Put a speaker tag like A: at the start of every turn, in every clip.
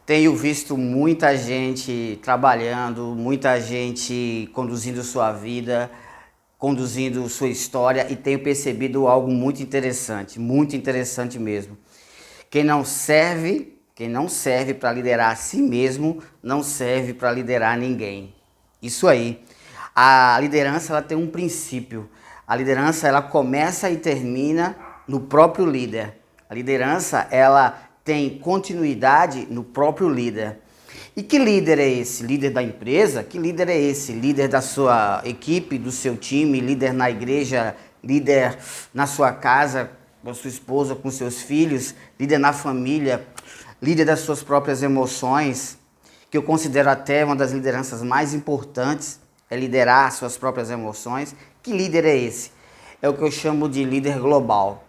A: Tenho visto muita gente trabalhando, muita gente conduzindo sua vida, conduzindo sua história e tenho percebido algo muito interessante mesmo. Quem não serve para liderar a si mesmo, não serve para liderar ninguém. Isso aí. A liderança ela tem um princípio. A liderança ela começa e termina no próprio líder. A liderança ela tem continuidade no próprio líder. E que líder é esse? Líder da empresa? Que líder é esse? Líder da sua equipe, do seu time, líder na igreja, líder na sua casa, com a sua esposa, com seus filhos, líder na família, líder das suas próprias emoções, que eu considero até uma das lideranças mais importantes, é liderar as suas próprias emoções. Que líder é esse? É o que eu chamo de líder global.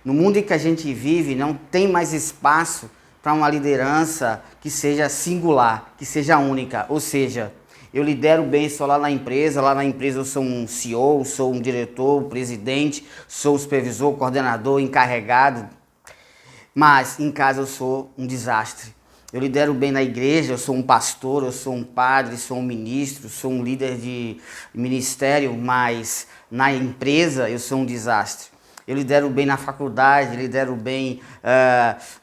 A: No mundo em que a gente vive, não tem mais espaço para uma liderança que seja singular, que seja única. Ou seja, eu lidero bem só lá na empresa eu sou um CEO, sou um diretor, presidente, sou supervisor, coordenador, encarregado, mas em casa eu sou um desastre. Eu lidero bem na igreja, eu sou um pastor, eu sou um padre, sou um ministro, sou um líder de ministério, mas na empresa eu sou um desastre. Eu lidero bem na faculdade, lidero bem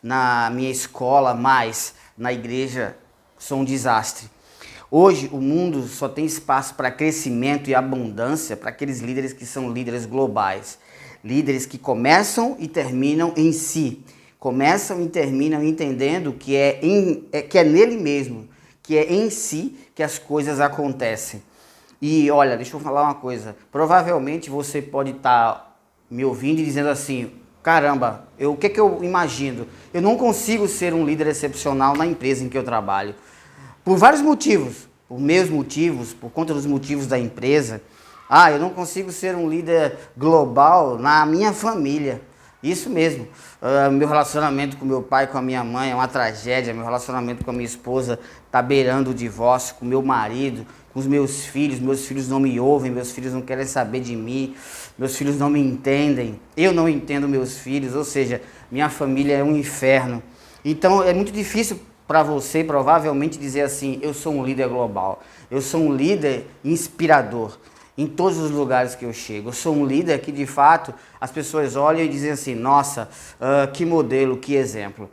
A: na minha escola, mas na igreja sou um desastre. Hoje o mundo só tem espaço para crescimento e abundância para aqueles líderes que são líderes globais. Líderes que começam e terminam em si. Começam e terminam entendendo que é nele mesmo, que é em si que as coisas acontecem. E olha, deixa eu falar uma coisa. Provavelmente você pode estar me ouvindo e dizendo assim, caramba, o que eu imagino? Eu não consigo ser um líder excepcional na empresa em que eu trabalho. Por vários motivos, por meus motivos, por conta dos motivos da empresa. Eu não consigo ser um líder global na minha família. Isso mesmo. Meu relacionamento com meu pai, com a minha mãe é uma tragédia. Meu relacionamento com a minha esposa está beirando o divórcio, com meu marido, com os meus filhos. Meus filhos não me ouvem, meus filhos não querem saber de mim, meus filhos não me entendem. Eu não entendo meus filhos, ou seja, minha família é um inferno. Então é muito difícil para você provavelmente dizer assim, eu sou um líder global, eu sou um líder inspirador em todos os lugares que eu chego. Eu sou um líder que de fato as pessoas olham e dizem assim, nossa, que modelo, que exemplo.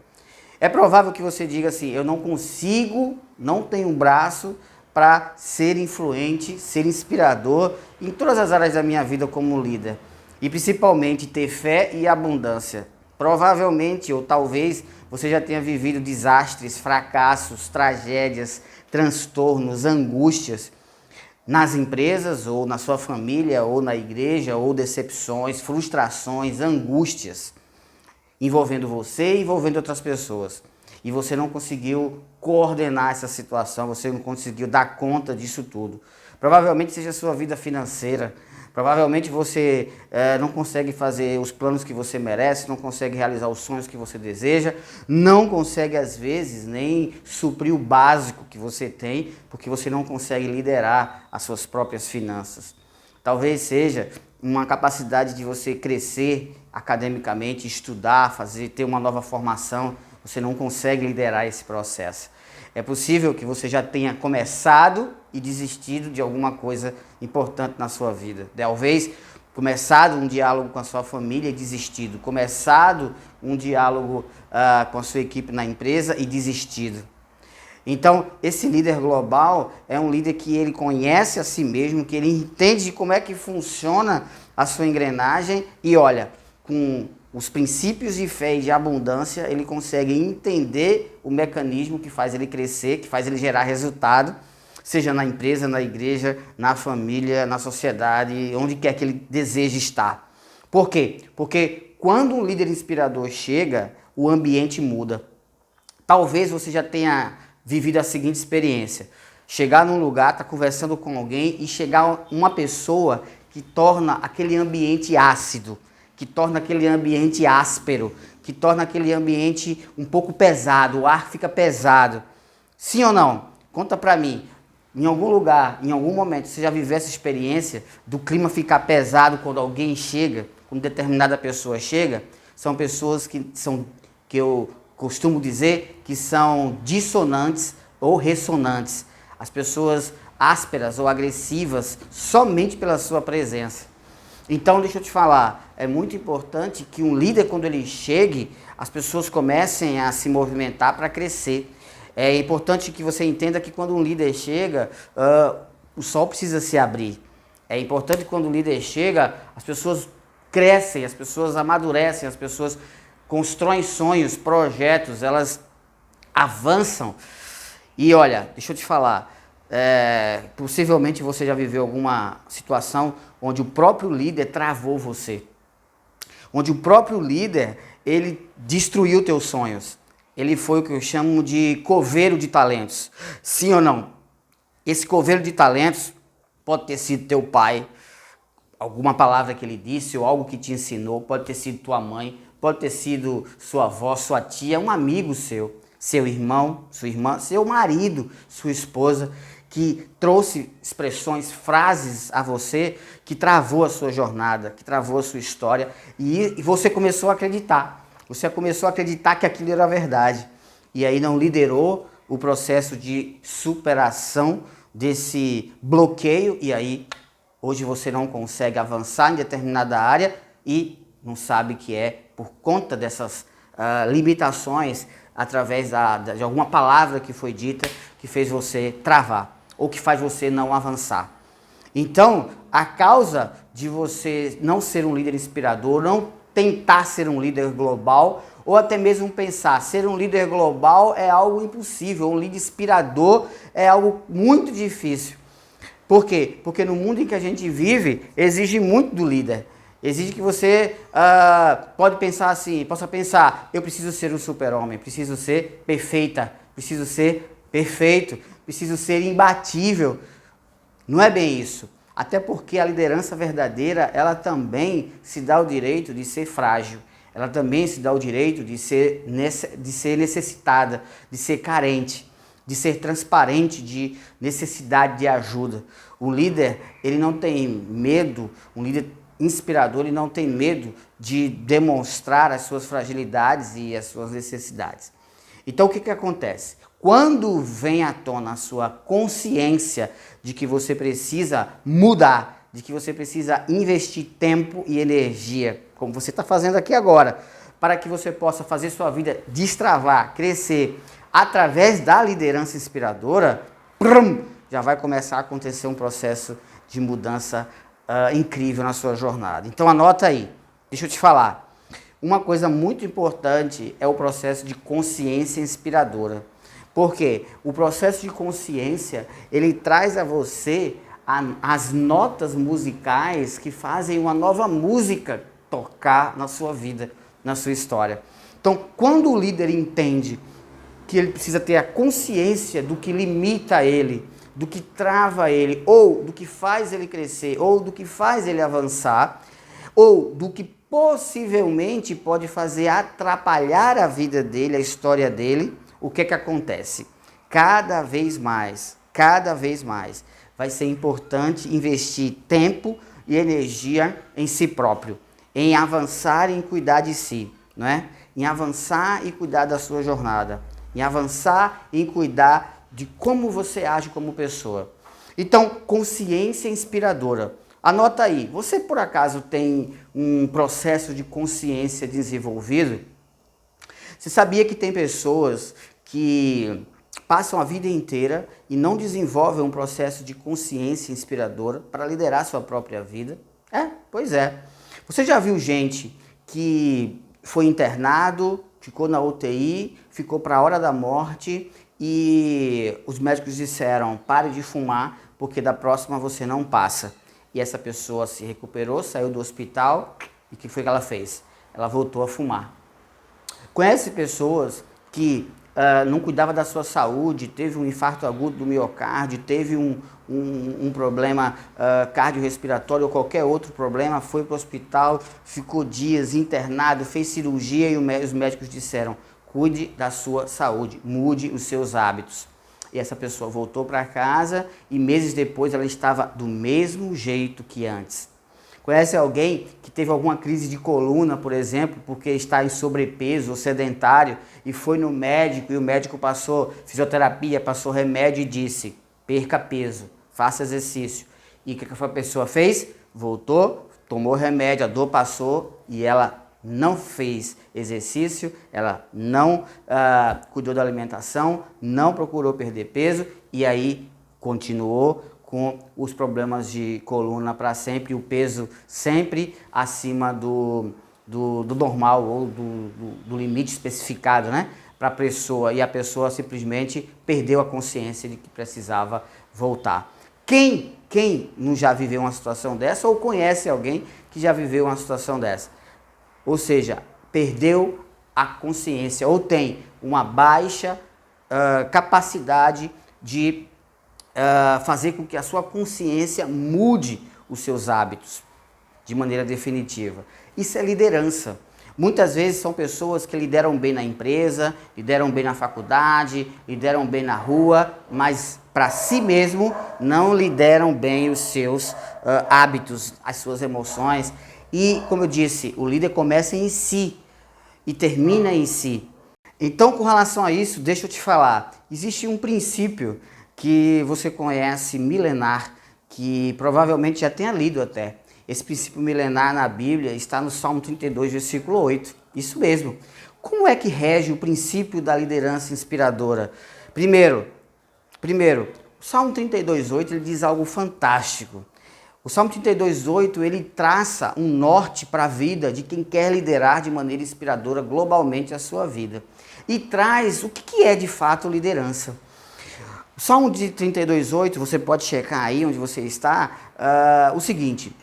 A: É provável que você diga assim, eu não consigo, não tenho um braço para ser influente, ser inspirador em todas as áreas da minha vida como líder. E principalmente ter fé e abundância. Provavelmente, ou talvez, você já tenha vivido desastres, fracassos, tragédias, transtornos, angústias nas empresas, ou na sua família, ou na igreja, ou decepções, frustrações, angústias envolvendo você e envolvendo outras pessoas. E você não conseguiu coordenar essa situação, você não conseguiu dar conta disso tudo. Provavelmente seja a sua vida financeira. Provavelmente você não consegue fazer os planos que você merece, não consegue realizar os sonhos que você deseja, não consegue às vezes nem suprir o básico que você tem, porque você não consegue liderar as suas próprias finanças. Talvez seja uma capacidade de você crescer academicamente, estudar, ter uma nova formação, você não consegue liderar esse processo. É possível que você já tenha começado e desistido de alguma coisa importante na sua vida. Talvez começado um diálogo com a sua família e desistido. Começado um diálogo com a sua equipe na empresa e desistido. Então, esse líder global é um líder que ele conhece a si mesmo, que ele entende como é que funciona a sua engrenagem e olha, com os princípios de fé e de abundância, ele consegue entender o mecanismo que faz ele crescer, que faz ele gerar resultado, seja na empresa, na igreja, na família, na sociedade, onde quer que ele deseje estar. Por quê? Porque quando um líder inspirador chega, o ambiente muda. Talvez você já tenha vivido a seguinte experiência. Chegar num lugar, estar conversando com alguém e chegar uma pessoa que torna aquele ambiente ácido, que torna aquele ambiente áspero, que torna aquele ambiente um pouco pesado, o ar fica pesado. Sim ou não? Conta pra mim. Em algum lugar, em algum momento, você já viveu essa experiência do clima ficar pesado quando alguém chega, quando determinada pessoa chega? São pessoas que eu costumo dizer que são dissonantes ou ressonantes. As pessoas ásperas ou agressivas somente pela sua presença. Então, deixa eu te falar, é muito importante que um líder, quando ele chegue, as pessoas comecem a se movimentar para crescer. É importante que você entenda que quando um líder chega, o sol precisa se abrir. É importante que quando o líder chega, as pessoas crescem, as pessoas amadurecem, as pessoas constroem sonhos, projetos, elas avançam. E olha, deixa eu te falar, possivelmente você já viveu alguma situação onde o próprio líder travou você. Onde o próprio líder, ele destruiu teus sonhos. Ele foi o que eu chamo de coveiro de talentos. Sim ou não? Esse coveiro de talentos pode ter sido teu pai, alguma palavra que ele disse ou algo que te ensinou, pode ter sido tua mãe, pode ter sido sua avó, sua tia, um amigo seu, seu irmão, sua irmã, seu marido, sua esposa, que trouxe expressões, frases a você que travou a sua jornada, que travou a sua história e você começou a acreditar. Você começou a acreditar que aquilo era verdade e aí não liderou o processo de superação desse bloqueio e aí hoje você não consegue avançar em determinada área e não sabe que é por conta dessas limitações através de alguma palavra que foi dita que fez você travar ou que faz você não avançar. Então, a causa de você não ser um líder inspirador, não tentar ser um líder global, ou até mesmo pensar, ser um líder global é algo impossível, um líder inspirador é algo muito difícil. Por quê? Porque no mundo em que a gente vive, exige muito do líder. Exige que você possa pensar, eu preciso ser um super-homem, preciso ser perfeita, preciso ser perfeito, preciso ser imbatível. Não é bem isso. Até porque a liderança verdadeira, ela também se dá o direito de ser frágil. Ela também se dá o direito de ser necessitada, de ser carente, de ser transparente, de necessidade de ajuda. O líder, ele não tem medo, um líder inspirador, ele não tem medo de demonstrar as suas fragilidades e as suas necessidades. Então, o que acontece? Quando vem à tona a sua consciência de que você precisa mudar, de que você precisa investir tempo e energia, como você está fazendo aqui agora, para que você possa fazer sua vida destravar, crescer, através da liderança inspiradora, já vai começar a acontecer um processo de mudança incrível na sua jornada. Então anota aí, deixa eu te falar. Uma coisa muito importante é o processo de consciência inspiradora. Por quê? O processo de consciência, ele traz a você as notas musicais que fazem uma nova música tocar na sua vida, na sua história. Então, quando o líder entende que ele precisa ter a consciência do que limita ele, do que trava ele, ou do que faz ele crescer, ou do que faz ele avançar, ou do que possivelmente pode fazer atrapalhar a vida dele, a história dele, o que acontece? Cada vez mais, vai ser importante investir tempo e energia em si próprio, em avançar e em cuidar de si, não é? Em avançar e cuidar da sua jornada, em avançar e em cuidar de como você age como pessoa. Então, consciência inspiradora. Anota aí, você por acaso tem um processo de consciência desenvolvido? Você sabia que tem pessoas que passam a vida inteira e não desenvolvem um processo de consciência inspiradora para liderar sua própria vida? Pois é. Você já viu gente que foi internado, ficou na UTI, ficou para a hora da morte e os médicos disseram, pare de fumar porque da próxima você não passa. E essa pessoa se recuperou, saiu do hospital e o que foi que ela fez? Ela voltou a fumar. Conhece pessoas que não cuidava da sua saúde, teve um infarto agudo do miocárdio, teve um problema cardiorrespiratório ou qualquer outro problema, foi para o hospital, ficou dias internado, fez cirurgia e os médicos disseram, cuide da sua saúde, mude os seus hábitos. E essa pessoa voltou para casa e meses depois ela estava do mesmo jeito que antes. Conhece alguém que teve alguma crise de coluna, por exemplo, porque está em sobrepeso ou sedentário e foi no médico e o médico passou fisioterapia, passou remédio e disse: perca peso, faça exercício. E o que a pessoa fez? Voltou, tomou remédio, a dor passou e ela não fez exercício, ela não cuidou da alimentação, não procurou perder peso e aí continuou com os problemas de coluna para sempre, o peso sempre acima do normal ou do limite especificado, né, para a pessoa, e a pessoa simplesmente perdeu a consciência de que precisava voltar. Quem não já viveu uma situação dessa ou conhece alguém que já viveu uma situação dessa? Ou seja, perdeu a consciência ou tem uma baixa capacidade de fazer com que a sua consciência mude os seus hábitos de maneira definitiva. Isso é liderança. Muitas vezes são pessoas que lideram bem na empresa, lideram bem na faculdade, lideram bem na rua, mas para si mesmo não lideram bem os seus hábitos, as suas emoções. E, como eu disse, o líder começa em si e termina em si. Então, com relação a isso, deixa eu te falar, existe um princípio que você conhece, milenar, que provavelmente já tenha lido até. Esse princípio milenar na Bíblia está no Salmo 32, versículo 8. Isso mesmo. Como é que rege o princípio da liderança inspiradora? Primeiro, o Salmo 32, 8 ele diz algo fantástico. O Salmo 32, 8 ele traça um norte para a vida de quem quer liderar de maneira inspiradora globalmente a sua vida. E traz o que é de fato liderança. O Salmo de 32, 8, você pode checar aí onde você está, o seguinte: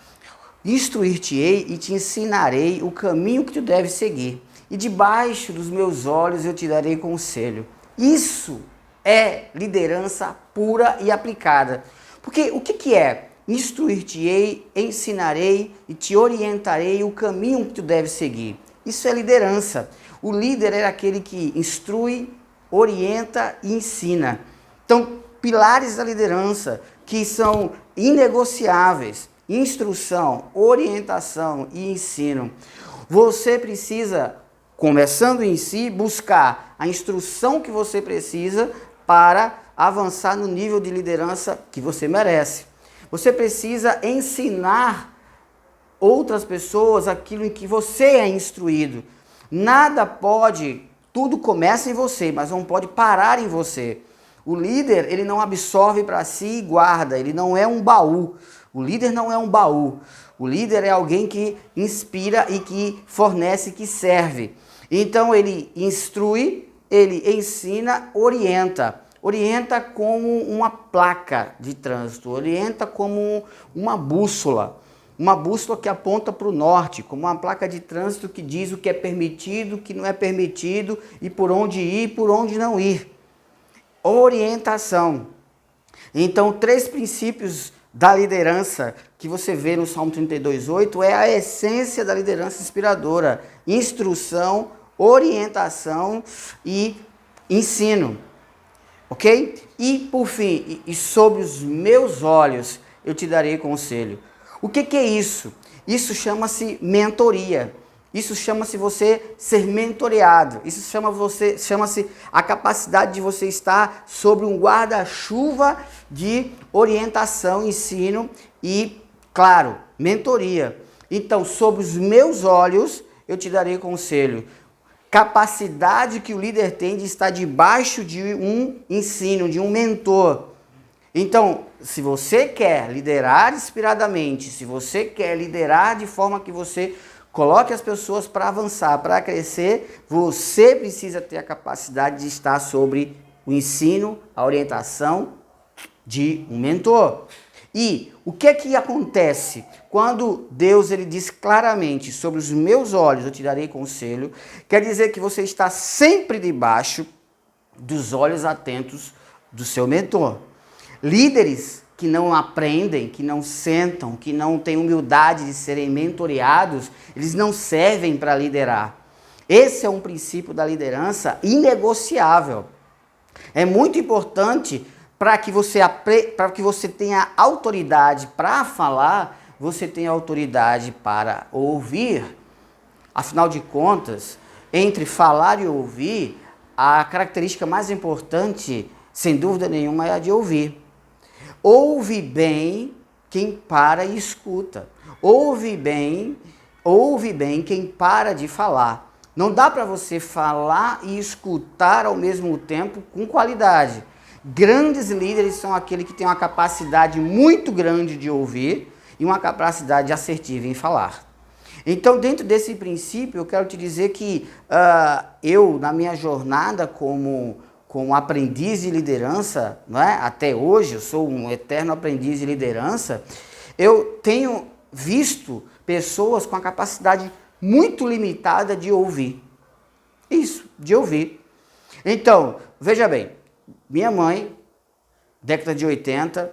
A: instruir-te-ei e te ensinarei o caminho que tu deves seguir, e debaixo dos meus olhos eu te darei conselho. Isso é liderança pura e aplicada. Porque o que é? Instruir-te-ei, ensinarei e te orientarei o caminho que tu deves seguir. Isso é liderança. O líder é aquele que instrui, orienta e ensina. Então, pilares da liderança que são inegociáveis: instrução, orientação e ensino. Você precisa, começando em si, buscar a instrução que você precisa para avançar no nível de liderança que você merece. Você precisa ensinar outras pessoas aquilo em que você é instruído. Tudo começa em você, mas não pode parar em você. O líder, ele não absorve para si e guarda, ele não é um baú. O líder não é um baú. O líder é alguém que inspira e que fornece, que serve. Então ele instrui, ele ensina, orienta. Orienta como uma placa de trânsito, orienta como uma bússola que aponta para o norte, como uma placa de trânsito que diz o que é permitido, o que não é permitido, e por onde ir, por onde não ir. Orientação. Então, 3 princípios da liderança que você vê no Salmo 32, 8 é a essência da liderança inspiradora: instrução, orientação e ensino. Ok? E por fim, e sob os meus olhos eu te darei conselho. O que é isso? Isso chama-se mentoria. Isso chama-se você ser mentoreado. Isso chama-se a capacidade de você estar sobre um guarda-chuva de orientação, ensino e, claro, mentoria. Então, sob os meus olhos eu te darei conselho. Capacidade que o líder tem de estar debaixo de um ensino, de um mentor. Então, se você quer liderar inspiradamente, se você quer liderar de forma que você coloque as pessoas para avançar, para crescer, você precisa ter a capacidade de estar sobre o ensino, a orientação de um mentor. E o que acontece quando Deus ele diz claramente: sobre os meus olhos eu te darei conselho? Quer dizer que você está sempre debaixo dos olhos atentos do seu mentor. Líderes que não aprendem, que não sentam, que não têm humildade de serem mentoreados, eles não servem para liderar. Esse é um princípio da liderança inegociável. É muito importante para que você tenha autoridade para falar, você tem autoridade para ouvir. Afinal de contas, entre falar e ouvir, a característica mais importante, sem dúvida nenhuma, é a de ouvir. Ouve bem quem para e escuta. Ouve bem quem para de falar. Não dá para você falar e escutar ao mesmo tempo com qualidade. Grandes líderes são aqueles que têm uma capacidade muito grande de ouvir e uma capacidade assertiva em falar. Então, dentro desse princípio, eu quero te dizer que eu, na minha jornada como aprendiz de liderança, não é? Até hoje, eu sou um eterno aprendiz de liderança, eu tenho visto pessoas com a capacidade muito limitada de ouvir. Isso, de ouvir. Então, veja bem, minha mãe, década de 80,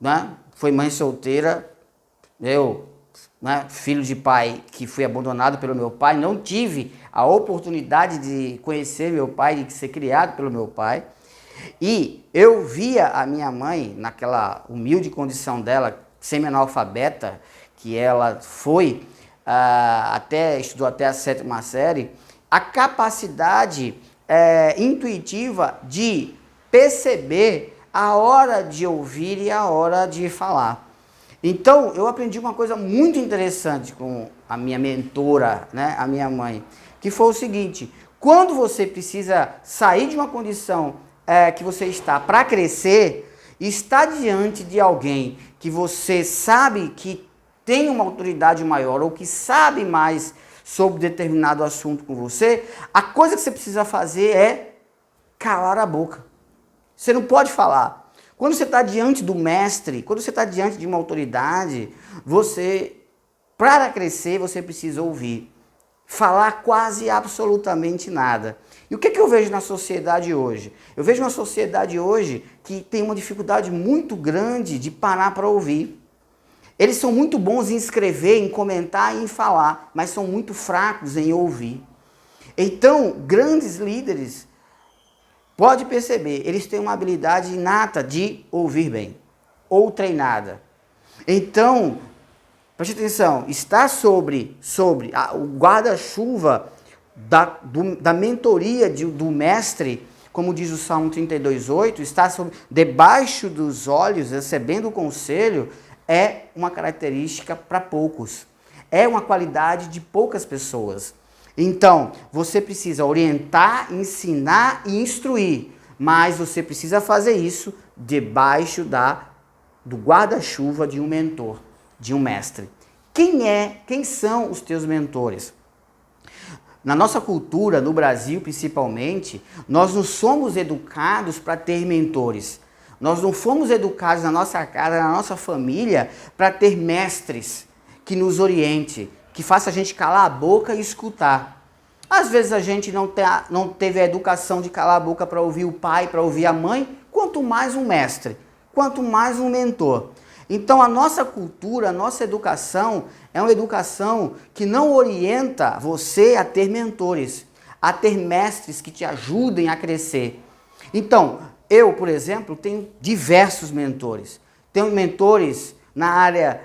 A: né, foi mãe solteira, eu, né, filho de pai que fui abandonado pelo meu pai, não tive a oportunidade de conhecer meu pai, de ser criado pelo meu pai, e eu via a minha mãe, naquela humilde condição dela, semi-analfabeta, que ela foi, estudou até a 7ª série, a capacidade intuitiva de perceber a hora de ouvir e a hora de falar. Então, eu aprendi uma coisa muito interessante com a minha mentora, né, a minha mãe, que foi o seguinte: quando você precisa sair de uma condição que você está para crescer, está diante de alguém que você sabe que tem uma autoridade maior ou que sabe mais sobre determinado assunto com você, a coisa que você precisa fazer é calar a boca. Você não pode falar. Quando você está diante do mestre, quando você está diante de uma autoridade, para crescer, você precisa ouvir. Falar quase absolutamente nada. E o que eu vejo na sociedade hoje? Eu vejo uma sociedade hoje que tem uma dificuldade muito grande de parar para ouvir. Eles são muito bons em escrever, em comentar e em falar, mas são muito fracos em ouvir. Então, grandes líderes, pode perceber, eles têm uma habilidade inata de ouvir bem, ou treinada. Então, preste atenção, está sobre o guarda-chuva da mentoria do mestre, como diz o Salmo 32:8, está debaixo dos olhos, recebendo o conselho, é uma característica para poucos. É uma qualidade de poucas pessoas. Então, você precisa orientar, ensinar e instruir, mas você precisa fazer isso debaixo do guarda-chuva de um mentor, de um mestre. Quem são os teus mentores? Na nossa cultura, no Brasil principalmente, nós não somos educados para ter mentores. Nós não fomos educados na nossa casa, na nossa família, para ter mestres que nos oriente, que faça a gente calar a boca e escutar. Às vezes a gente não teve a educação de calar a boca para ouvir o pai, para ouvir a mãe, quanto mais um mestre, quanto mais um mentor. Então a nossa cultura, a nossa educação é uma educação que não orienta você a ter mentores, a ter mestres que te ajudem a crescer. Então, eu, por exemplo, tenho diversos mentores. Tenho mentores na área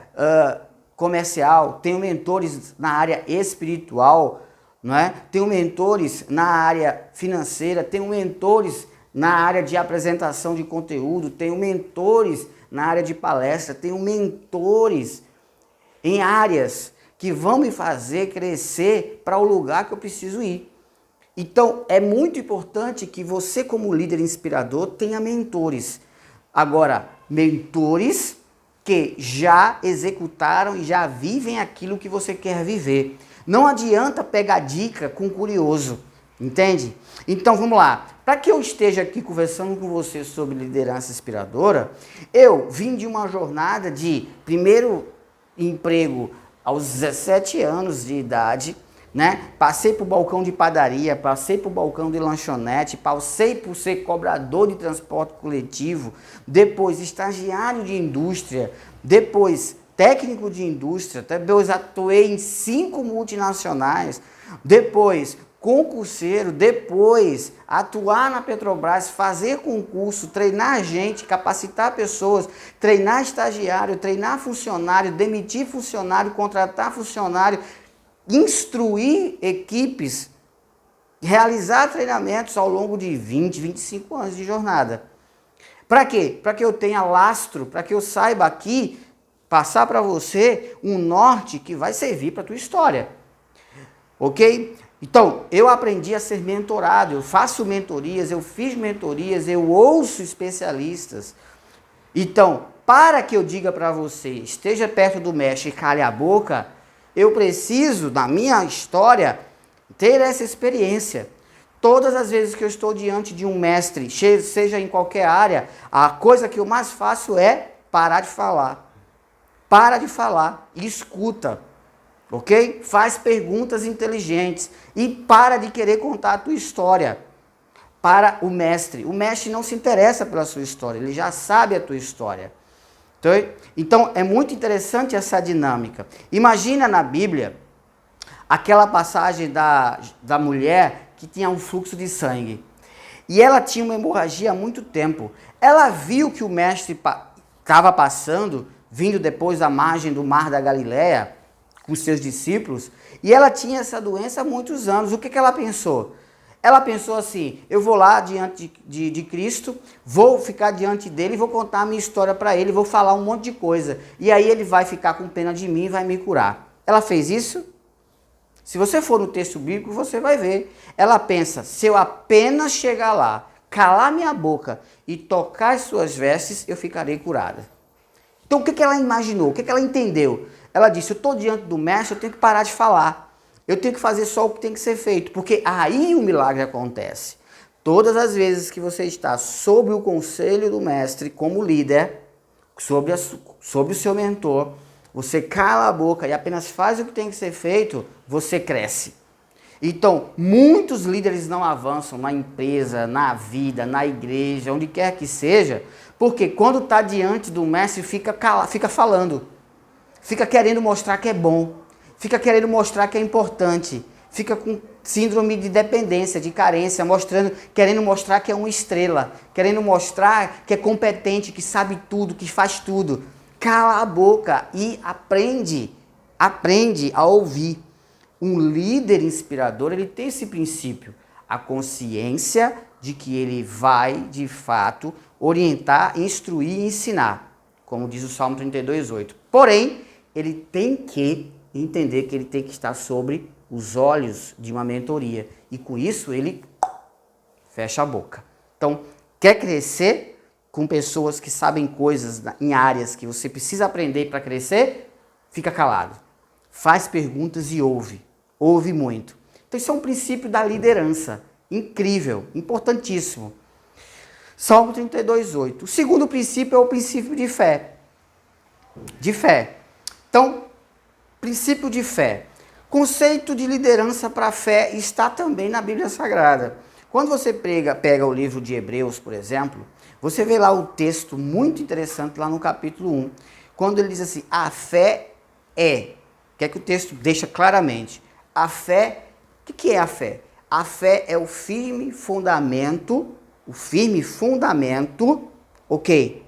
A: comercial, tenho mentores na área espiritual, não é? Tenho mentores na área financeira, tenho mentores na área de apresentação de conteúdo, tenho mentores na área de palestra, tenho mentores em áreas que vão me fazer crescer para o lugar que eu preciso ir. Então, é muito importante que você, como líder inspirador, tenha mentores. Agora, mentores que já executaram e já vivem aquilo que você quer viver. Não adianta pegar dica com curioso, entende? Então, vamos lá. Para que eu esteja aqui conversando com você sobre liderança inspiradora, eu vim de uma jornada de primeiro emprego aos 17 anos de idade, né? Passei por balcão de padaria, passei por balcão de lanchonete, passei por ser cobrador de transporte coletivo, depois estagiário de indústria, depois técnico de indústria, depois atuei em 5 multinacionais, depois concurseiro, depois atuar na Petrobras, fazer concurso, treinar gente, capacitar pessoas, treinar estagiário, treinar funcionário, demitir funcionário, contratar funcionário, instruir equipes, realizar treinamentos ao longo de 20, 25 anos de jornada. Para quê? Para que eu tenha lastro, para que eu saiba aqui passar para você um norte que vai servir para a tua história. Ok? Então, eu aprendi a ser mentorado, eu faço mentorias, eu fiz mentorias, eu ouço especialistas. Então, para que eu diga para você, esteja perto do mestre e cale a boca, eu preciso, na minha história, ter essa experiência. Todas as vezes que eu estou diante de um mestre, seja em qualquer área, a coisa que eu mais faço é parar de falar. Para de falar e escuta. Ok? Faz perguntas inteligentes e para de querer contar a tua história para o mestre. O mestre não se interessa pela sua história, ele já sabe a tua história. Então é muito interessante essa dinâmica. Imagina na Bíblia aquela passagem da mulher que tinha um fluxo de sangue. E ela tinha uma hemorragia há muito tempo. Ela viu que o mestre estava passando, vindo depois da margem do mar da Galileia, com seus discípulos, e ela tinha essa doença há muitos anos. O que ela pensou? Ela pensou assim, eu vou lá diante de Cristo, vou ficar diante dele, vou contar a minha história para ele, vou falar um monte de coisa, e aí ele vai ficar com pena de mim e vai me curar. Ela fez isso? Se você for no texto bíblico, você vai ver. Ela pensa, se eu apenas chegar lá, calar minha boca e tocar as suas vestes, eu ficarei curada. Então o que ela imaginou? O que ela entendeu? Ela disse, eu estou diante do mestre, eu tenho que parar de falar. Eu tenho que fazer só o que tem que ser feito, porque aí o milagre acontece. Todas as vezes que você está sob o conselho do mestre, como líder, sob o seu mentor, você cala a boca e apenas faz o que tem que ser feito, você cresce. Então, muitos líderes não avançam na empresa, na vida, na igreja, onde quer que seja, porque quando está diante do mestre, fica falando. Fica querendo mostrar que é bom, fica querendo mostrar que é importante, fica com síndrome de dependência, de carência, querendo mostrar que é uma estrela, querendo mostrar que é competente, que sabe tudo, que faz tudo. Cala a boca e aprende a ouvir. Um líder inspirador, ele tem esse princípio, a consciência de que ele vai, de fato, orientar, instruir e ensinar, como diz o Salmo 32:8. Porém, ele tem que entender que ele tem que estar sobre os olhos de uma mentoria. E com isso ele fecha a boca. Então, quer crescer com pessoas que sabem coisas em áreas que você precisa aprender para crescer? Fica calado. Faz perguntas e ouve. Ouve muito. Então, isso é um princípio da liderança. Incrível, importantíssimo. Salmo 32:8. O segundo princípio é o princípio de fé. De fé. Então, princípio de fé. Conceito de liderança para a fé está também na Bíblia Sagrada. Quando você pega o livro de Hebreus, por exemplo, você vê lá o texto muito interessante lá no capítulo 1, quando ele diz assim, a fé é. O que é que o texto deixa claramente? A fé, o que é a fé? A fé é o firme fundamento, ok,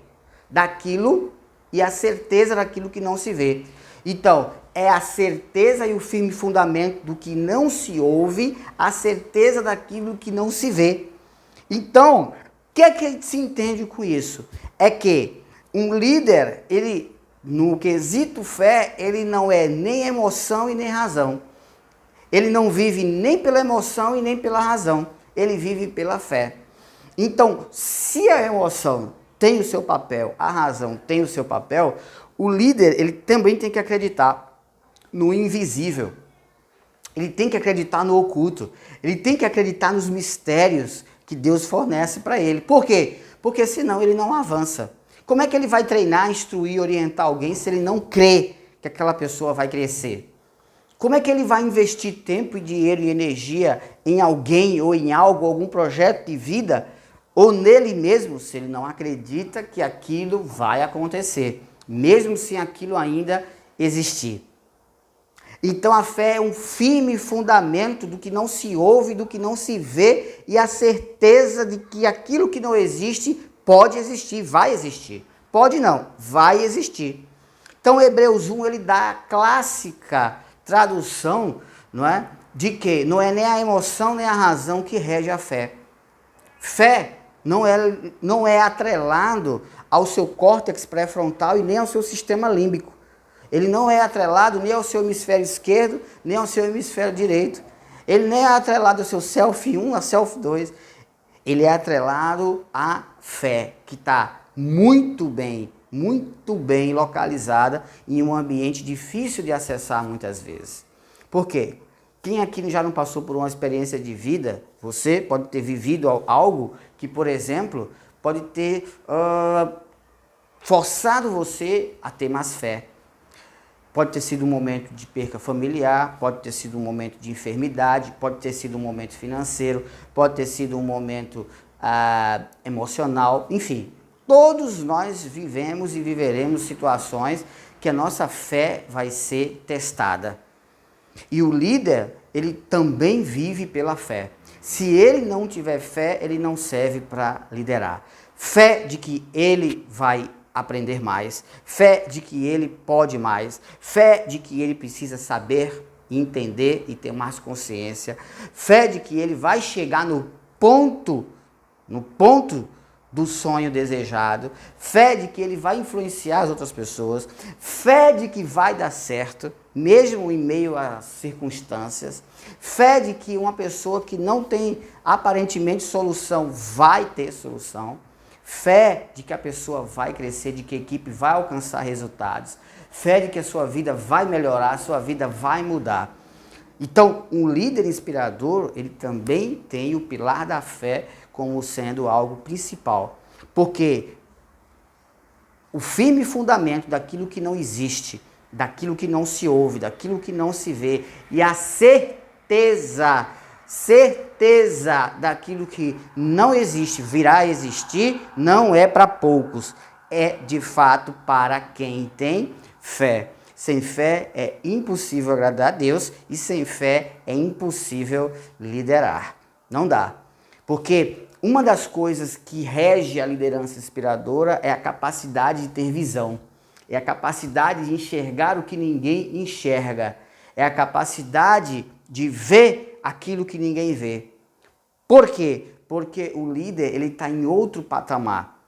A: daquilo e a certeza daquilo que não se vê. Então, é a certeza e o firme fundamento do que não se ouve, a certeza daquilo que não se vê. Então, o que é que se entende com isso? É que um líder, ele, no quesito fé, ele não é nem emoção e nem razão. Ele não vive nem pela emoção e nem pela razão. Ele vive pela fé. Então, se a emoção tem o seu papel, a razão tem o seu papel, o líder, ele também tem que acreditar no invisível. Ele tem que acreditar no oculto. Ele tem que acreditar nos mistérios que Deus fornece para ele. Por quê? Porque senão ele não avança. Como é que ele vai treinar, instruir, orientar alguém se ele não crê que aquela pessoa vai crescer? Como é que ele vai investir tempo, dinheiro e energia em alguém ou em algo, algum projeto de vida, ou nele mesmo, se ele não acredita que aquilo vai acontecer, mesmo sem aquilo ainda existir? Então a fé é um firme fundamento do que não se ouve, do que não se vê e a certeza de que aquilo que não existe pode existir, vai existir. Pode não, vai existir. Então Hebreus 1 ele dá a clássica tradução, não é? De que não é nem a emoção nem a razão que rege a fé. Fé não é atrelado ao seu córtex pré-frontal e nem ao seu sistema límbico. Ele não é atrelado nem ao seu hemisfério esquerdo, nem ao seu hemisfério direito. Ele nem é atrelado ao seu self 1, a self 2. Ele é atrelado à fé, que está muito bem localizada em um ambiente difícil de acessar muitas vezes. Por quê? Quem aqui já não passou por uma experiência de vida, você pode ter vivido algo que, por exemplo, pode ter forçado você a ter mais fé. Pode ter sido um momento de perca familiar, pode ter sido um momento de enfermidade, pode ter sido um momento financeiro, pode ter sido um momento emocional, enfim. Todos nós vivemos e viveremos situações que a nossa fé vai ser testada. E o líder, ele também vive pela fé. Se ele não tiver fé, ele não serve para liderar. Fé de que ele vai aprender mais, fé de que ele pode mais, fé de que ele precisa saber, entender e ter mais consciência, fé de que ele vai chegar no ponto do sonho desejado, fé de que ele vai influenciar as outras pessoas, fé de que vai dar certo, mesmo em meio às circunstâncias, fé de que uma pessoa que não tem aparentemente solução vai ter solução, fé de que a pessoa vai crescer, de que a equipe vai alcançar resultados, fé de que a sua vida vai melhorar, a sua vida vai mudar. Então, um líder inspirador, ele também tem o pilar da fé como sendo algo principal. Porque o firme fundamento daquilo que não existe, daquilo que não se ouve, daquilo que não se vê, e a certeza daquilo que não existe virá a existir, não é para poucos, é de fato para quem tem fé. Sem fé é impossível agradar a Deus e sem fé é impossível liderar. Não dá. Porque uma das coisas que rege a liderança inspiradora é a capacidade de ter visão. É a capacidade de enxergar o que ninguém enxerga. É a capacidade de ver aquilo que ninguém vê. Por quê? Porque o líder ele está em outro patamar.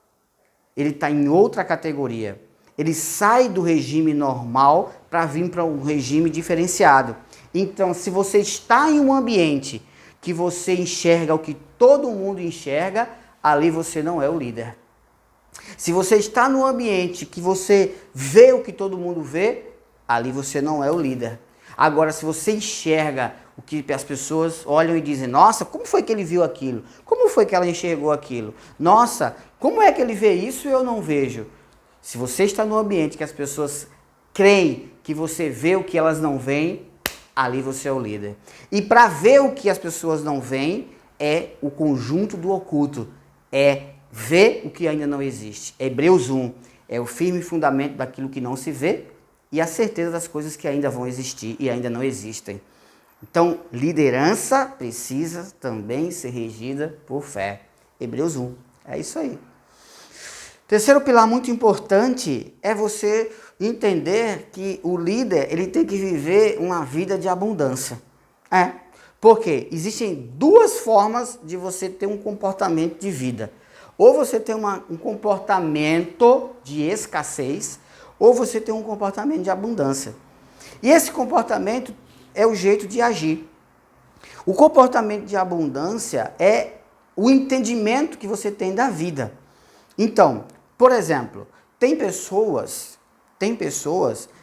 A: Ele está em outra categoria. Ele sai do regime normal para vir para um regime diferenciado. Então, se você está em um ambiente que você enxerga o que todo mundo enxerga, ali você não é o líder. Se você está num ambiente que você vê o que todo mundo vê, ali você não é o líder. Agora, se você enxerga o que as pessoas olham e dizem, nossa, como foi que ele viu aquilo? Como foi que ela enxergou aquilo? Nossa, como é que ele vê isso e eu não vejo? Se você está num ambiente que as pessoas creem que você vê o que elas não veem, ali você é o líder. E para ver o que as pessoas não veem, é o conjunto do oculto. É ver o que ainda não existe. Hebreus 1 é o firme fundamento daquilo que não se vê e a certeza das coisas que ainda vão existir e ainda não existem. Então, liderança precisa também ser regida por fé. Hebreus 1. É isso aí. Terceiro pilar muito importante é você entender que o líder ele tem que viver uma vida de abundância. Porque existem duas formas de você ter um comportamento de vida. Ou você tem um comportamento de escassez, ou você tem um comportamento de abundância. E esse comportamento é o jeito de agir. O comportamento de abundância é o entendimento que você tem da vida. Então, por exemplo, tem pessoas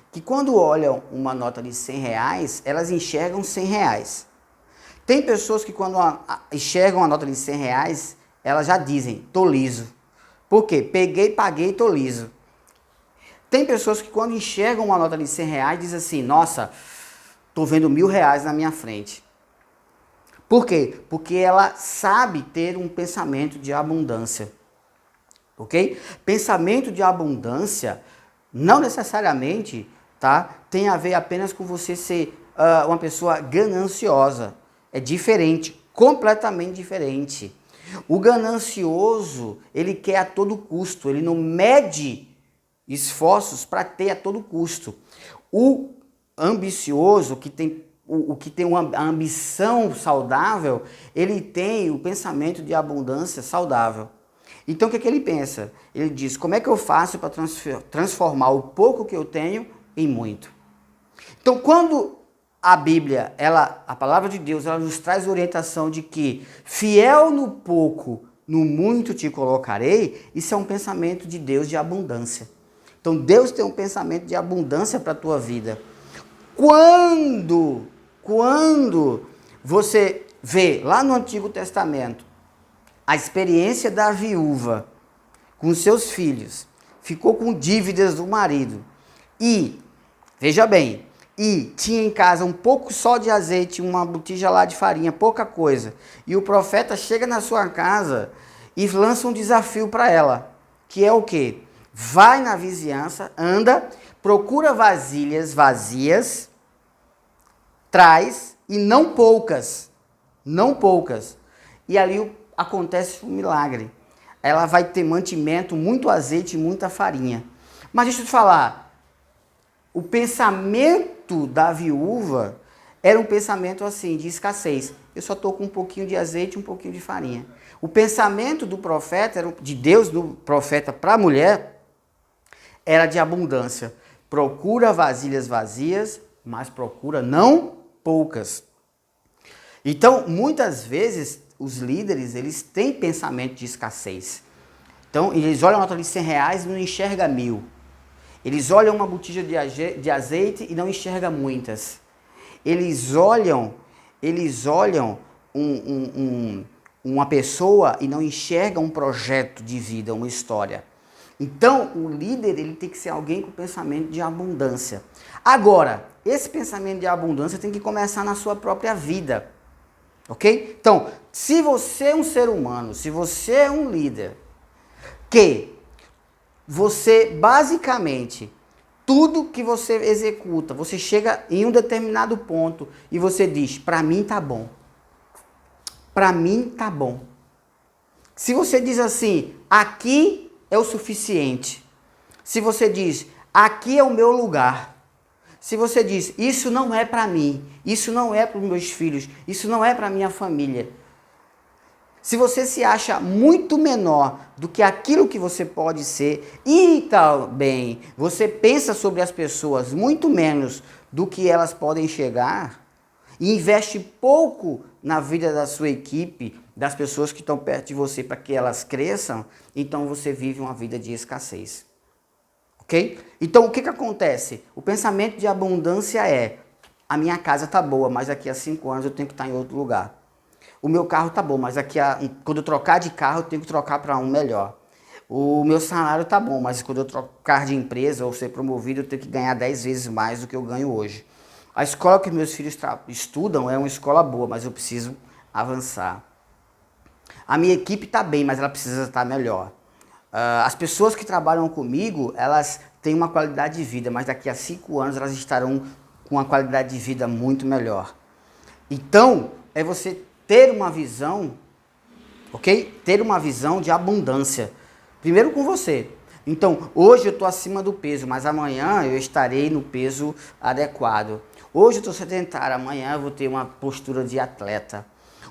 A: que quando olham uma nota de R$100, elas enxergam R$100. Tem pessoas que quando enxergam a nota de R$100, elas já dizem, tô liso. Por quê? Peguei, paguei, tô liso. Tem pessoas que quando enxergam uma nota de R$100, dizem assim, nossa, tô vendo R$1.000 na minha frente. Por quê? Porque ela sabe ter um pensamento de abundância. Ok? Pensamento de abundância não necessariamente tem a ver apenas com você ser uma pessoa gananciosa. É diferente, completamente diferente. O ganancioso, ele quer a todo custo, ele não mede esforços para ter a todo custo. O ambicioso, o que tem uma ambição saudável, ele tem o pensamento de abundância saudável. Então o que ele pensa? Ele diz, como é que eu faço para transformar o pouco que eu tenho em muito? Então quando a Bíblia, a palavra de Deus, ela nos traz orientação de que fiel no pouco, no muito te colocarei, isso é um pensamento de Deus de abundância. Então Deus tem um pensamento de abundância para a tua vida. Quando você vê lá no Antigo Testamento a experiência da viúva com seus filhos, ficou com dívidas do marido e, veja bem, e tinha em casa um pouco só de azeite, uma botija lá de farinha, pouca coisa, e o profeta chega na sua casa e lança um desafio para ela, que é o quê? Vai na vizinhança, anda, procura vasilhas vazias, traz, e não poucas, e ali acontece um milagre. Ela vai ter mantimento, muito azeite e muita farinha. Mas deixa eu te falar, o pensamento da viúva era um pensamento assim, de escassez. Eu só estou com um pouquinho de azeite e um pouquinho de farinha. O pensamento do profeta, de Deus, do profeta para a mulher, era de abundância. Procura vasilhas vazias, mas procura não poucas. Então, muitas vezes, os líderes, eles têm pensamento de escassez. Então, eles olham a nota de R$100 e não enxergam 1.000. Eles olham uma botija de azeite e não enxergam muitas. Eles olham uma pessoa e não enxergam um projeto de vida, uma história. Então, o líder, ele tem que ser alguém com pensamento de abundância. Agora, esse pensamento de abundância tem que começar na sua própria vida. Ok? Então, se você é um ser humano, se você é um líder, que você basicamente, tudo que você executa, você chega em um determinado ponto e você diz, para mim tá bom. Para mim tá bom. Se você diz assim, aqui é o suficiente. Se você diz, aqui é o meu lugar. Se você diz, isso não é para mim, isso não é para os meus filhos, isso não é para a minha família. Se você se acha muito menor do que aquilo que você pode ser e também você pensa sobre as pessoas muito menos do que elas podem chegar e investe pouco na vida da sua equipe, das pessoas que estão perto de você para que elas cresçam, então você vive uma vida de escassez. Ok? Então, o que acontece? O pensamento de abundância é, a minha casa está boa, mas daqui a 5 anos eu tenho que estar em outro lugar. O meu carro está bom, mas quando eu trocar de carro, eu tenho que trocar para um melhor. O meu salário está bom, mas quando eu trocar de empresa ou ser promovido, eu tenho que ganhar 10 vezes mais do que eu ganho hoje. A escola que meus filhos estudam é uma escola boa, mas eu preciso avançar. A minha equipe está bem, mas ela precisa estar melhor. As pessoas que trabalham comigo, elas têm uma qualidade de vida, mas daqui a 5 anos elas estarão com uma qualidade de vida muito melhor. Então, é você ter uma visão, ok? Ter uma visão de abundância. Primeiro com você. Então, hoje eu estou acima do peso, mas amanhã eu estarei no peso adequado. Hoje eu estou sedentário, amanhã eu vou ter uma postura de atleta.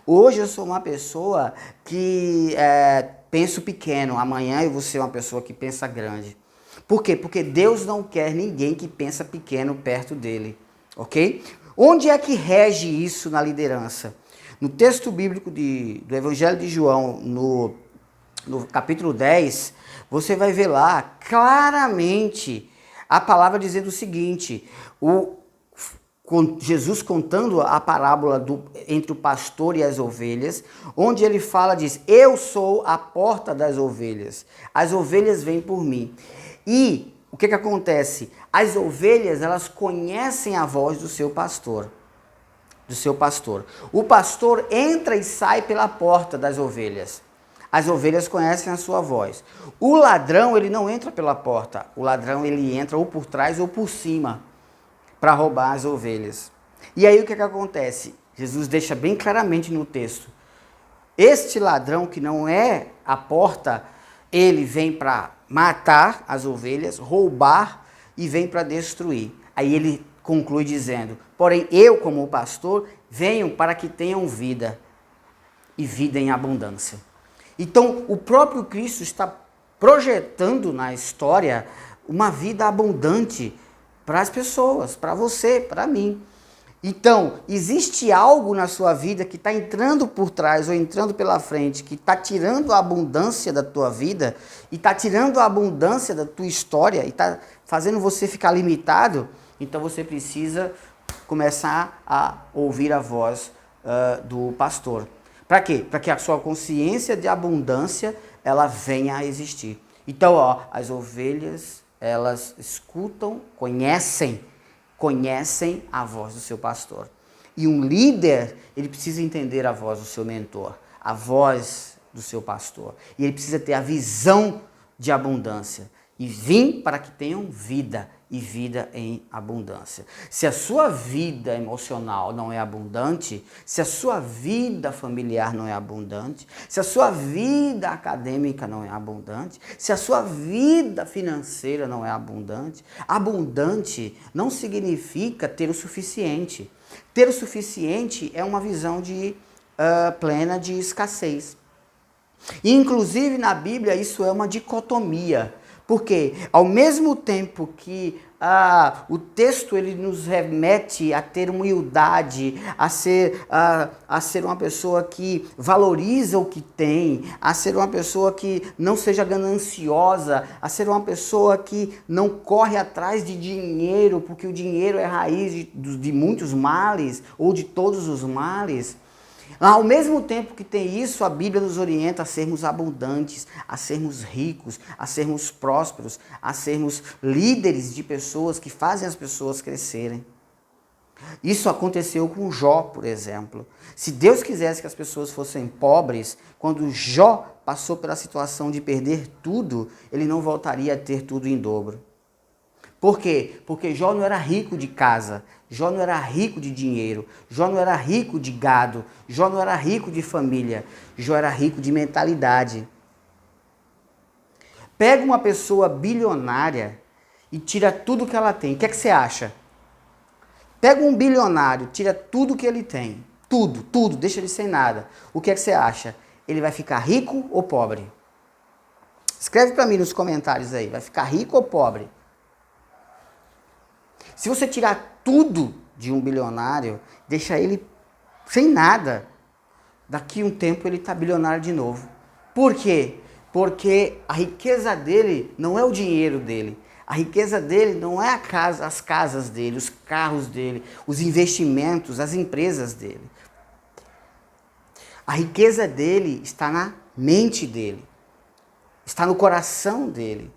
A: Hoje eu sou uma pessoa que penso pequeno, amanhã eu vou ser uma pessoa que pensa grande. Por quê? Porque Deus não quer ninguém que pensa pequeno perto dele, ok? Onde é que rege isso na liderança? No texto bíblico do Evangelho de João, no capítulo 10, você vai ver lá claramente a palavra dizendo o seguinte, Jesus contando a parábola entre o pastor e as ovelhas, onde ele fala, diz, eu sou a porta das ovelhas, as ovelhas vêm por mim. E o que acontece? As ovelhas, elas conhecem a voz do seu pastor. O pastor entra e sai pela porta das ovelhas. As ovelhas conhecem a sua voz. O ladrão, ele não entra pela porta. O ladrão, ele entra ou por trás ou por cima para roubar as ovelhas. E aí o que acontece? Jesus deixa bem claramente no texto. Este ladrão que não é a porta, ele vem para matar as ovelhas, roubar e vem para destruir. Aí ele conclui dizendo, porém eu como pastor venho para que tenham vida e vida em abundância. Então o próprio Cristo está projetando na história uma vida abundante para as pessoas, para você, para mim. Então, existe algo na sua vida que está entrando por trás ou entrando pela frente, que está tirando a abundância da tua vida e está tirando a abundância da tua história e está fazendo você ficar limitado, então você precisa começar a ouvir a voz do pastor. Para quê? Para que a sua consciência de abundância ela venha a existir. Então, as ovelhas, elas escutam, conhecem a voz do seu pastor. E um líder, ele precisa entender a voz do seu mentor, a voz do seu pastor. E ele precisa ter a visão de abundância. E vim para que tenham vida, e vida em abundância. Se a sua vida emocional não é abundante, se a sua vida familiar não é abundante, se a sua vida acadêmica não é abundante, se a sua vida financeira não é abundante, abundante não significa ter o suficiente. Ter o suficiente é uma visão plena de escassez. E, inclusive, na Bíblia, isso é uma dicotomia. Porque, ao mesmo tempo que o texto ele nos remete a ter humildade, a ser uma pessoa que valoriza o que tem, a ser uma pessoa que não seja gananciosa, a ser uma pessoa que não corre atrás de dinheiro, porque o dinheiro é raiz de muitos males, ou de todos os males. Ao mesmo tempo que tem isso, a Bíblia nos orienta a sermos abundantes, a sermos ricos, a sermos prósperos, a sermos líderes de pessoas que fazem as pessoas crescerem. Isso aconteceu com Jó, por exemplo. Se Deus quisesse que as pessoas fossem pobres, quando Jó passou pela situação de perder tudo, ele não voltaria a ter tudo em dobro. Por quê? Porque Jó não era rico de casa, Jó não era rico de dinheiro, Jó não era rico de gado, Jó não era rico de família, Jó era rico de mentalidade. Pega uma pessoa bilionária e tira tudo que ela tem. O que é que você acha? Pega um bilionário, tira tudo que ele tem. Tudo, deixa ele sem nada. O que é que você acha? Ele vai ficar rico ou pobre? Escreve para mim nos comentários aí, vai ficar rico ou pobre? Se você tirar tudo de um bilionário, deixa ele sem nada, daqui a um tempo ele está bilionário de novo. Por quê? Porque a riqueza dele não é o dinheiro dele. A riqueza dele não é as casas dele, os carros dele, os investimentos, as empresas dele. A riqueza dele está na mente dele, está no coração dele,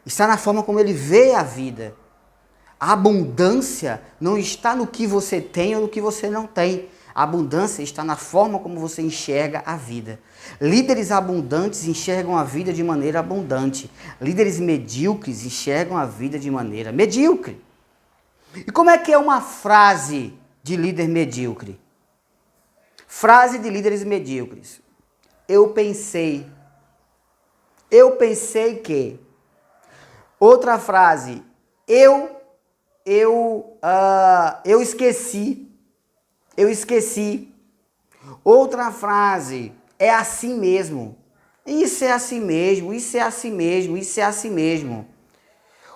A: está na forma como ele vê a vida. A abundância não está no que você tem ou no que você não tem. A abundância está na forma como você enxerga a vida. Líderes abundantes enxergam a vida de maneira abundante. Líderes medíocres enxergam a vida de maneira medíocre. E como é que é uma frase de líder medíocre? Frase de líderes medíocres. Eu pensei que. Outra frase. Eu esqueci. Outra frase, é assim mesmo. Isso é assim mesmo, isso é assim mesmo, isso é assim mesmo.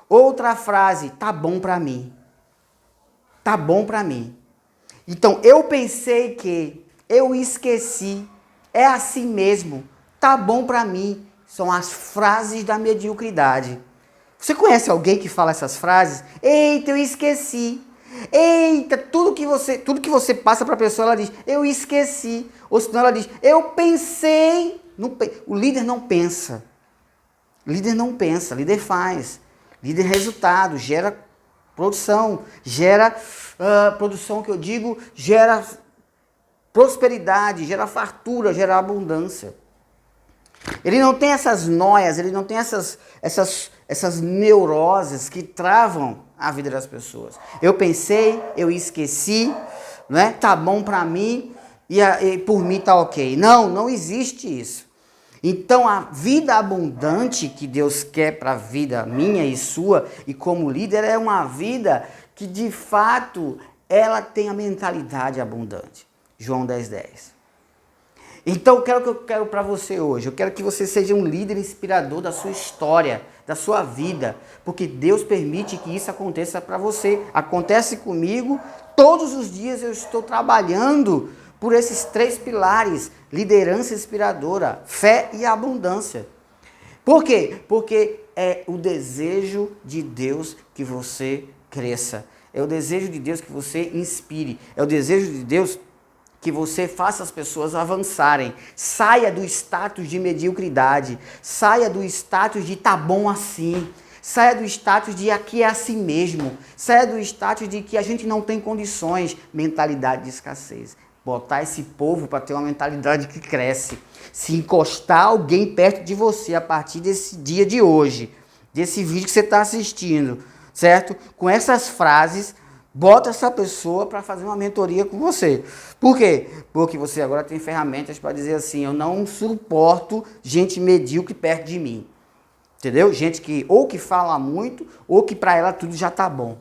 A: Outra frase, tá bom pra mim. Tá bom pra mim. Então, eu pensei que, eu esqueci, é assim mesmo, tá bom pra mim. São as frases da mediocridade. Você conhece alguém que fala essas frases? Eita, eu esqueci. Eita, tudo que você passa para a pessoa, ela diz, eu esqueci. Ou senão ela diz, eu pensei. O líder não pensa. Líder não pensa, líder faz. Líder é resultado, gera produção. Produção que eu digo, gera prosperidade, gera fartura, gera abundância. Ele não tem essas noias, ele não tem essas neuroses que travam a vida das pessoas. Eu pensei, eu esqueci, né? Tá bom para mim e por mim tá ok. Não, não existe isso. Então a vida abundante que Deus quer para a vida minha e sua e como líder é uma vida que de fato ela tem a mentalidade abundante. João 10:10. Então, o que eu quero para você hoje? Eu quero que você seja um líder inspirador da sua história, da sua vida, porque Deus permite que isso aconteça para você. Acontece comigo, todos os dias eu estou trabalhando por esses 3 pilares: liderança inspiradora, fé e abundância. Por quê? Porque é o desejo de Deus que você cresça. É o desejo de Deus que você inspire. É o desejo de Deus que você faça as pessoas avançarem. Saia do status de mediocridade. Saia do status de tá bom assim. Saia do status de aqui é assim mesmo. Saia do status de que a gente não tem condições. Mentalidade de escassez. Botar esse povo para ter uma mentalidade que cresce. Se encostar alguém perto de você a partir desse dia de hoje, desse vídeo que você está assistindo, certo? Com essas frases, bota essa pessoa para fazer uma mentoria com você. Por quê? Porque você agora tem ferramentas para dizer assim: eu não suporto gente medíocre perto de mim. Entendeu? Gente que ou que fala muito, ou que para ela tudo já tá bom.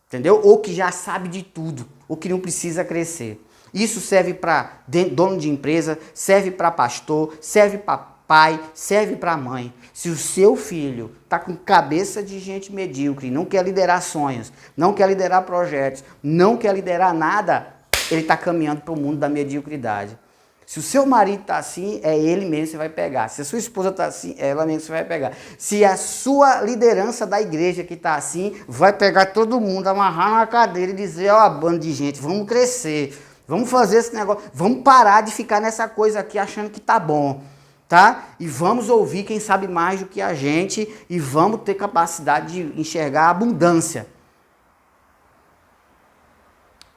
A: Entendeu? Ou que já sabe de tudo, ou que não precisa crescer. Isso serve para dono de empresa, serve para pastor, serve para pai, serve para mãe. Se o seu filho está com cabeça de gente medíocre, não quer liderar sonhos, não quer liderar projetos, não quer liderar nada, ele está caminhando para o mundo da mediocridade. Se o seu marido está assim, é ele mesmo que você vai pegar. Se a sua esposa está assim, é ela mesmo que você vai pegar. Se a sua liderança da igreja que está assim, vai pegar todo mundo, amarrar na cadeira e dizer: ó, bando de gente, vamos crescer, vamos fazer esse negócio, vamos parar de ficar nessa coisa aqui achando que tá bom, tá? E vamos ouvir quem sabe mais do que a gente e vamos ter capacidade de enxergar a abundância.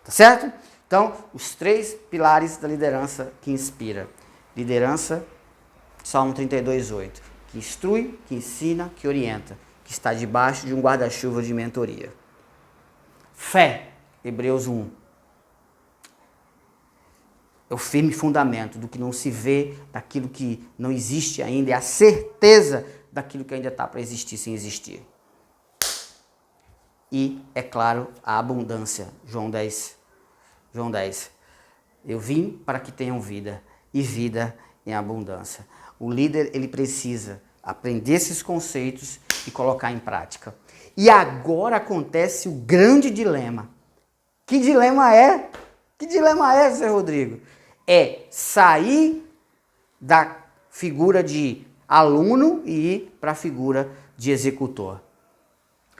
A: Tá certo? Então, os 3 pilares da liderança que inspira. Liderança, Salmo 32:8. Que instrui, que ensina, que orienta. Que está debaixo de um guarda-chuva de mentoria. Fé, Hebreus 1. É o firme fundamento do que não se vê, daquilo que não existe ainda. É a certeza daquilo que ainda está para existir sem existir. E, é claro, a abundância. João 10. Eu vim para que tenham vida, e vida em abundância. O líder, ele precisa aprender esses conceitos e colocar em prática. E agora acontece o grande dilema. Que dilema é? Que dilema é, Zé Rodrigo? É sair da figura de aluno e ir para a figura de executor.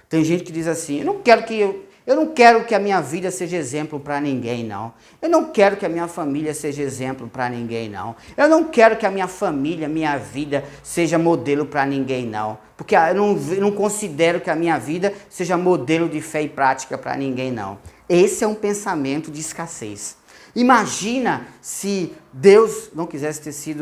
A: Tem gente que diz assim: eu não quero que a minha vida seja exemplo para ninguém, não. Eu não quero que a minha família seja exemplo para ninguém, não. Eu não quero que a minha família, minha vida, seja modelo para ninguém, não. Porque eu não considero que a minha vida seja modelo de fé e prática para ninguém, não. Esse é um pensamento de escassez. Imagina se Deus não quisesse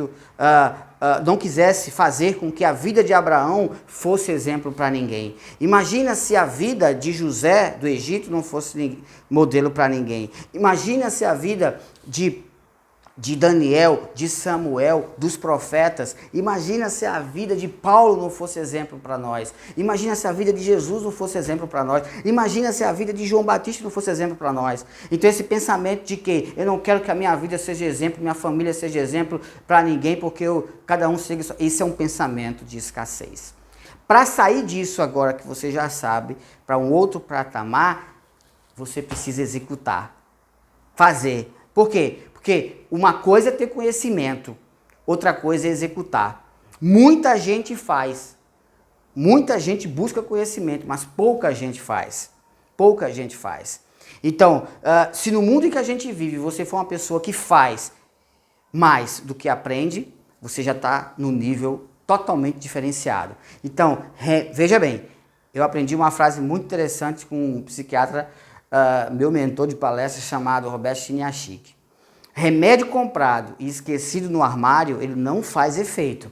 A: não quisesse fazer com que a vida de Abraão fosse exemplo para ninguém. Imagina se a vida de José do Egito não fosse modelo para ninguém. Imagina se a vida de Daniel, de Samuel, dos profetas. Imagina se a vida de Paulo não fosse exemplo para nós. Imagina se a vida de Jesus não fosse exemplo para nós. Imagina se a vida de João Batista não fosse exemplo para nós. Então esse pensamento de que eu não quero que a minha vida seja exemplo, minha família seja exemplo para ninguém, porque cada um segue isso. Esse é um pensamento de escassez. Para sair disso agora que você já sabe, para um outro patamar, você precisa executar, fazer. Por quê? Porque uma coisa é ter conhecimento, outra coisa é executar. Muita gente faz, muita gente busca conhecimento, mas pouca gente faz. Pouca gente faz. Então, se no mundo em que a gente vive você for uma pessoa que faz mais do que aprende, você já está no nível totalmente diferenciado. Então, veja bem, eu aprendi uma frase muito interessante com um psiquiatra, meu mentor de palestra, chamado Roberto Chiniachik. Remédio comprado e esquecido no armário, ele não faz efeito.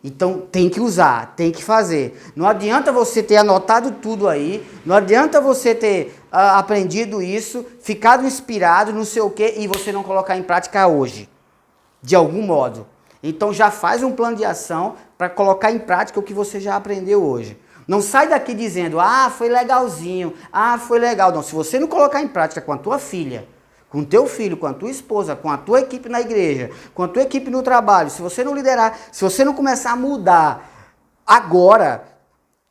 A: Então tem que usar, tem que fazer. Não adianta você ter anotado tudo aí, não adianta você ter aprendido isso, ficado inspirado, não sei o quê, e você não colocar em prática hoje, de algum modo. Então já faz um plano de ação para colocar em prática o que você já aprendeu hoje. Não sai daqui dizendo, foi legalzinho, foi legal. Não, se você não colocar em prática com a tua filha, com o teu filho, com a tua esposa, com a tua equipe na igreja, com a tua equipe no trabalho, se você não liderar, se você não começar a mudar agora,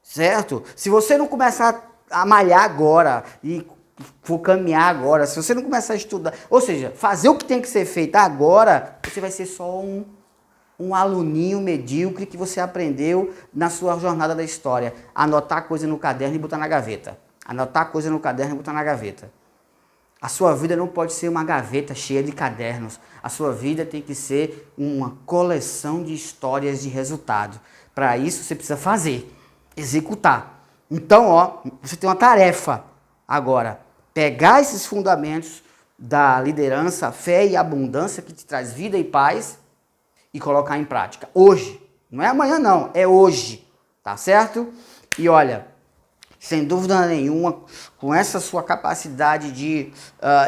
A: certo? Se você não começar a malhar agora e for caminhar agora, se você não começar a estudar, ou seja, fazer o que tem que ser feito agora, você vai ser só um aluninho medíocre que você aprendeu na sua jornada da história. Anotar coisa no caderno e botar na gaveta. Anotar coisa no caderno e botar na gaveta. A sua vida não pode ser uma gaveta cheia de cadernos. A sua vida tem que ser uma coleção de histórias de resultado. Para isso você precisa fazer, executar. Então, você tem uma tarefa agora. Pegar esses fundamentos da liderança, fé e abundância que te traz vida e paz e colocar em prática. Hoje. Não é amanhã não, é hoje. Tá certo? E olha, sem dúvida nenhuma, com essa sua capacidade de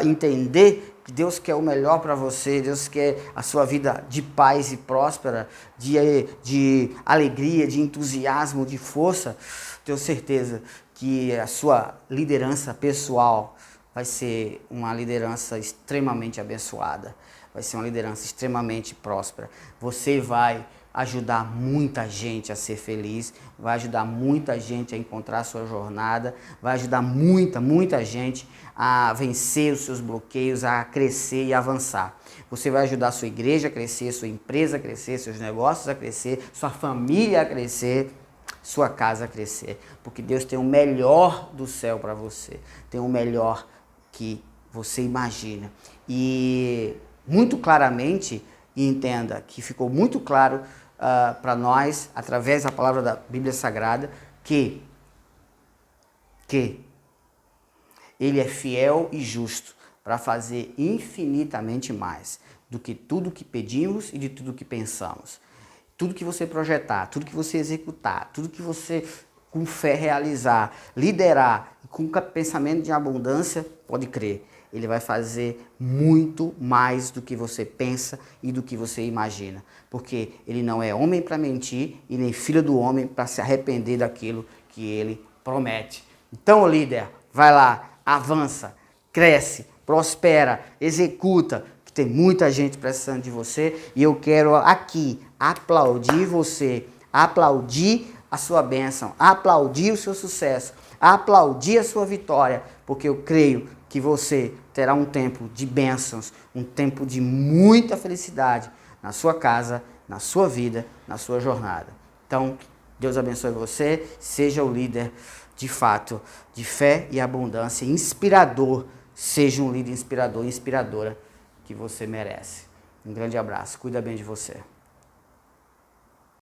A: entender que Deus quer o melhor para você, Deus quer a sua vida de paz e próspera, de alegria, de entusiasmo, de força, tenho certeza que a sua liderança pessoal vai ser uma liderança extremamente abençoada, vai ser uma liderança extremamente próspera. Você vai ajudar muita gente a ser feliz, vai ajudar muita gente a encontrar a sua jornada, vai ajudar muita gente a vencer os seus bloqueios, a crescer e avançar. Você vai ajudar a sua igreja a crescer, sua empresa a crescer, seus negócios a crescer, sua família a crescer, sua casa a crescer, porque Deus tem o melhor do céu para você, tem o melhor que você imagina. E muito claramente, e entenda que ficou muito claro para nós, através da palavra da Bíblia Sagrada, que Ele é fiel e justo para fazer infinitamente mais do que tudo que pedimos e de tudo que pensamos. Tudo que você projetar, tudo que você executar, tudo que você com fé realizar, liderar, com pensamento de abundância, pode crer, Ele vai fazer muito mais do que você pensa e do que você imagina. Porque Ele não é homem para mentir e nem filho do homem para se arrepender daquilo que Ele promete. Então, líder, vai lá, avança, cresce, prospera, executa, que tem muita gente precisando de você. E eu quero aqui aplaudir você, aplaudir a sua bênção, aplaudir o seu sucesso, aplaudir a sua vitória, porque eu creio que você terá um tempo de bênçãos, um tempo de muita felicidade na sua casa, na sua vida, na sua jornada. Então, Deus abençoe você, seja o líder de fato, de fé e abundância, inspirador, seja um líder inspirador, inspiradora que você merece. Um grande abraço, cuida bem de você.